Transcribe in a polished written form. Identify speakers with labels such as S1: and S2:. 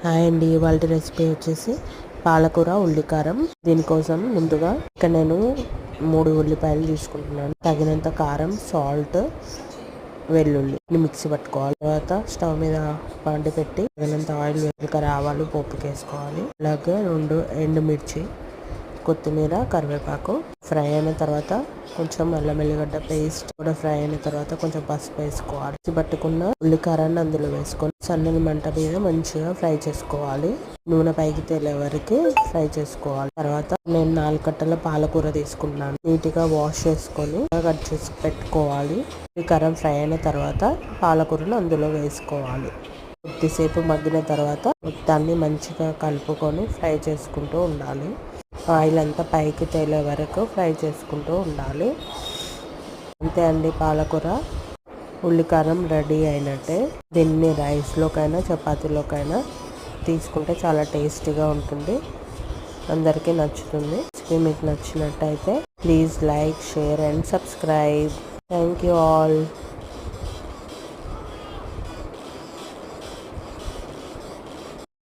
S1: Hi అండి, ఇవాళ recipe వచ్చేసి పాలకూర ఉల్లికారం. దీనికోసం ముందుగా ఇక్కడ నేను 3 ఉల్లిపాయలు తీసుకుంటున్నాను. తగినంత కారం, సాల్ట్, వెల్లుల్లి మిక్సీ పట్టుకోవాలి. తర్వాత స్టవ్ మీద పండి పెట్టి తగినంత ఆయిల్, జీలకర్ర, ఆవాలు పోపుకి వేసుకోవాలి. అలాగే 2 ఎండుమిర్చి, కొత్తిమీర, కరివేపాకు ఫ్రై అయిన తర్వాత కొంచెం అల్లం వెల్లిగడ్డ పేస్ట్ కూడా ఫ్రై అయిన తర్వాత కొంచెం పసుపు వేసుకోవాలి. పట్టుకున్న ఉల్లికారాన్ని అందులో వేసుకొని సన్నని మంట మీద మంచిగా ఫ్రై చేసుకోవాలి. నూనె పైకి తేలే వరకు ఫ్రై చేసుకోవాలి. తర్వాత నేను 4 కట్టల పాలకూర తీసుకున్నాను. నీట్గా వాష్ చేసుకొని కట్ చేసి పెట్టుకోవాలి. ఉల్లికారం ఫ్రై అయిన తర్వాత పాలకూరను అందులో వేసుకోవాలి. కొద్దిసేపు మగ్గిన తర్వాత దాన్ని మంచిగా కలుపుకొని ఫ్రై చేసుకుంటూ ఉండాలి. ఆయిల్ అంతా పైకి తేలే వరకు ఫ్రై చేసుకుంటూ ఉండాలి. అంతే అండి, పాలకూర ఉల్లికారం రెడీ అయినట్టే. దీన్ని రైస్లోకైనా చపాతీలోకైనా తీసుకుంటే చాలా టేస్టీగా ఉంటుంది. అందరికీ నచ్చుతుంది. మీకు నచ్చినట్టయితే please like, share and subscribe. Thank you all.